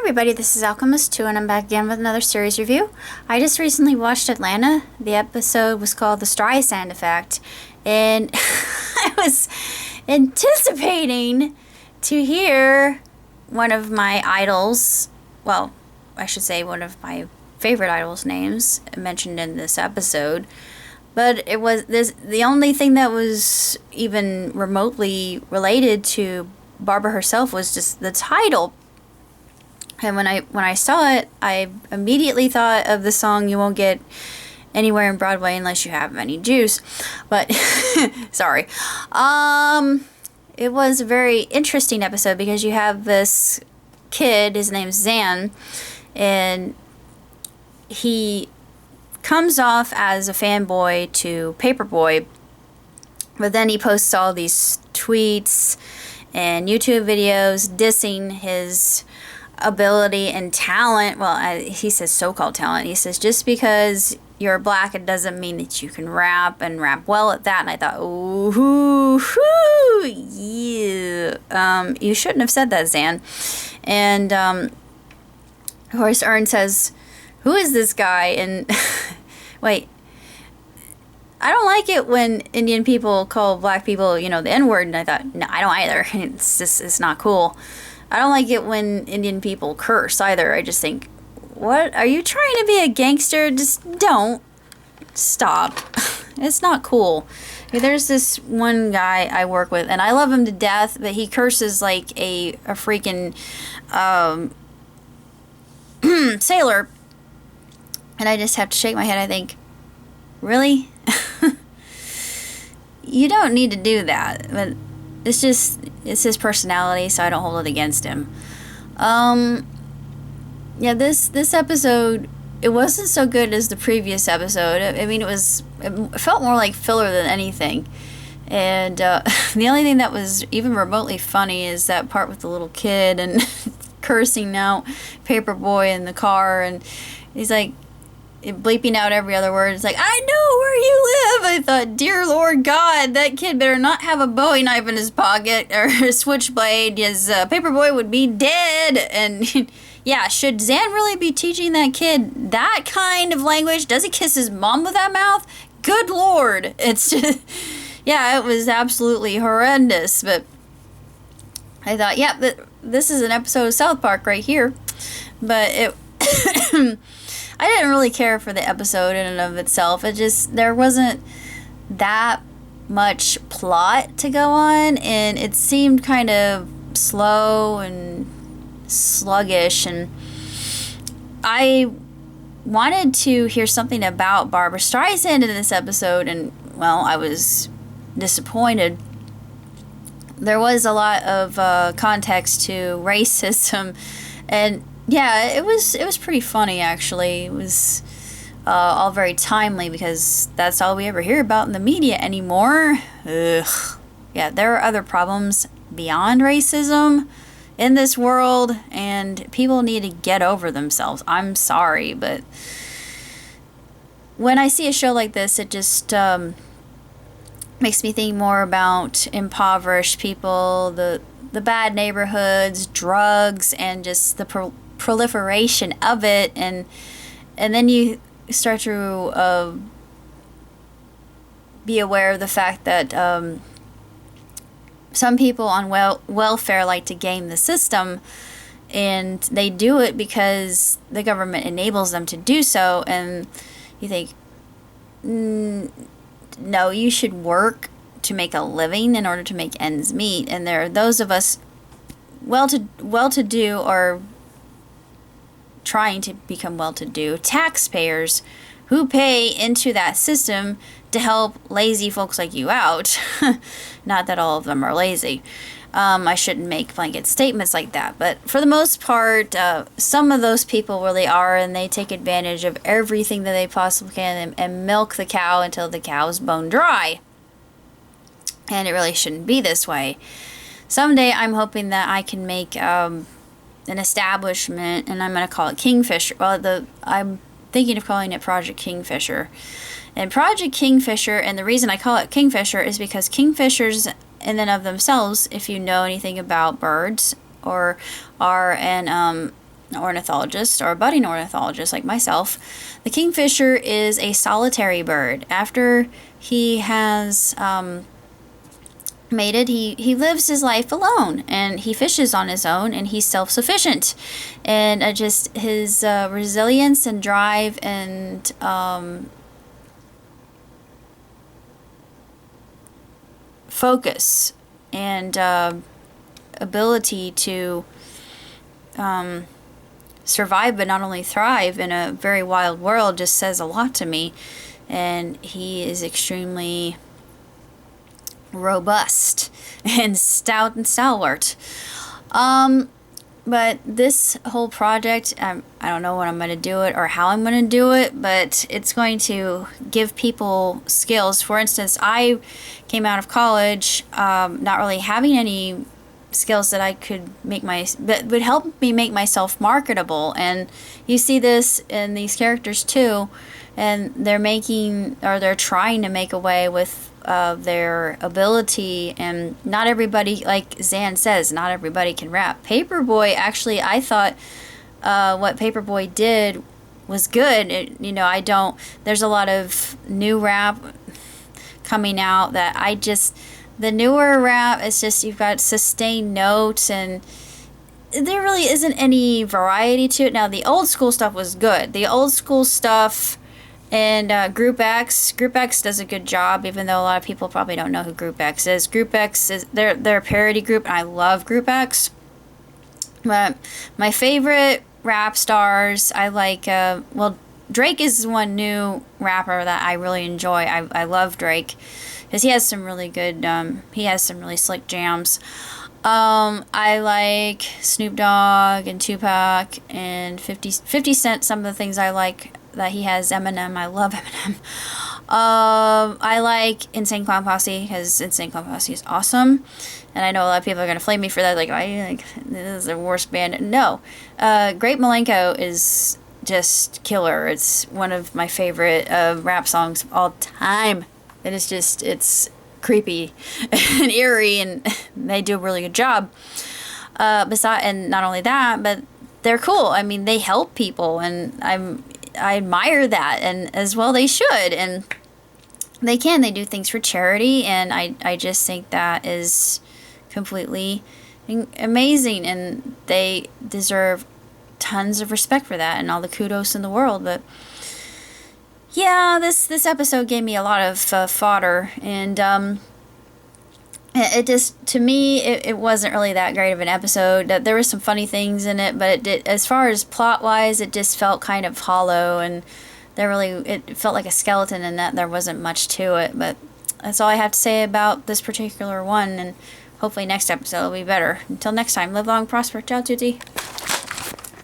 everybody, this is Alchemist2 and I'm back again with another series review. I just recently watched Atlanta. The episode was called The Streizand Effect, and I was anticipating to hear one of my idols, well, I should say one of my favorite idols' names mentioned in this episode. But it was the only thing that was even remotely related to Barbara herself was just the title. And when I saw it, I immediately thought of the song "You Won't Get Anywhere in Broadway Unless You Have Any Juice." But sorry. It was a very interesting episode because you have this kid, his name's Zan, and he comes off as a fanboy to Paperboy, but then he posts all these tweets and YouTube videos dissing his ability and talent. Well, he says so-called talent. He says just because you're black, it doesn't mean that you can rap and rap well at that. And I thought, ooh, yeah. You shouldn't have said that, Zan. And of course, Ern says, "Who is this guy?" And wait, I don't like it when Indian people call black people, the N-word. And I thought, no, I don't either. It's not cool. I don't like it when Indian people curse either. I just think, what? Are you trying to be a gangster? Just don't. Stop. It's not cool. There's this one guy I work with, and I love him to death, but he curses like a freaking sailor. And I just have to shake my head. I think, really? You don't need to do that. But it's his personality, so I don't hold it against him. Yeah, this episode, it wasn't so good as the previous episode. I mean, it felt more like filler than anything. And the only thing that was even remotely funny is that part with the little kid and cursing out Paperboy in the car, and he's like bleeping out every other word. It's like, I know where you live. I thought, dear Lord God, that kid better not have a Bowie knife in his pocket or a switchblade. His Paperboy would be dead. And yeah, should Zan really be teaching that kid that kind of language? Does he kiss his mom with that mouth? Good Lord. It's just, yeah, it was absolutely horrendous. But I thought, yeah, this is an episode of South Park right here. But it I didn't really care for the episode in and of itself. There wasn't that much plot to go on, and it seemed kind of slow and sluggish, and I wanted to hear something about Barbra Streisand in this episode, and, well, I was disappointed. There was a lot of context to racism, and yeah, it was pretty funny, actually. It was all very timely because that's all we ever hear about in the media anymore. Ugh. Yeah, there are other problems beyond racism in this world, and people need to get over themselves. I'm sorry, but when I see a show like this, it just makes me think more about impoverished people, the bad neighborhoods, drugs, and just the proliferation of it, and then you start to be aware of the fact that some people on welfare like to game the system, and they do it because the government enables them to do so. And you think, no, you should work to make a living in order to make ends meet. And there are those of us well-to-do or trying to become well-to-do taxpayers who pay into that system to help lazy folks like you out. Not that all of them are lazy. I shouldn't make blanket statements like that, but for the most part, some of those people really are, and they take advantage of everything that they possibly can and milk the cow until the cow's bone dry. And it really shouldn't be this way. Someday I'm hoping that I can make an establishment, and I'm going to call it Kingfisher. Well, I'm thinking of calling it Project Kingfisher. And Project Kingfisher, and the reason I call it Kingfisher is because kingfishers in and of themselves, if you know anything about birds, or are an ornithologist or a budding ornithologist like myself, the kingfisher is a solitary bird. After he has mated, he lives his life alone, and he fishes on his own, and he's self-sufficient. And just his resilience and drive and focus and ability to survive but not only thrive in a very wild world just says a lot to me. And he is extremely robust and stout and stalwart. But this whole project, I don't know when I'm going to do it or how I'm going to do it, but it's going to give people skills. For instance, I came out of college not really having any skills that I could that would help me make myself marketable. And you see this in these characters too, and they're trying to make a way with their ability. And not everybody, like Zan says, not everybody can rap. Paperboy, actually, I thought what Paperboy did was good. There's a lot of new rap coming out that the newer rap, it's just you've got sustained notes and there really isn't any variety to it. Now, the old school stuff was good. The old school stuff and Group X does a good job, even though a lot of people probably don't know who Group X is. Group X is they're a parody group, and I love Group X. But my favorite rap stars, I like, Drake is one new rapper that I really enjoy. I love Drake because he has some really good, he has some really slick jams. I like Snoop Dogg and Tupac and 50 Cent, some of the things I like that he has. Eminem, I love Eminem. I like Insane Clown Posse because Insane Clown Posse is awesome. And I know a lot of people are going to flame me for that, like, this is the worst band. No. Great Milenko is just killer. It's one of my favorite rap songs of all time. It is just, it's creepy and eerie, and they do a really good job. And not only that, but they're cool. I mean, they help people, and I admire that, and as well they should, and they do things for charity, and I just think that is completely amazing, and they deserve tons of respect for that and all the kudos in the world. But yeah, this episode gave me a lot of fodder, and it just, to me, it wasn't really that great of an episode. There were some funny things in it, but as far as plot-wise, it just felt kind of hollow, and it felt like a skeleton in that there wasn't much to it. But that's all I have to say about this particular one, and hopefully next episode will be better. Until next time, live long, prosper. Ciao, tutti.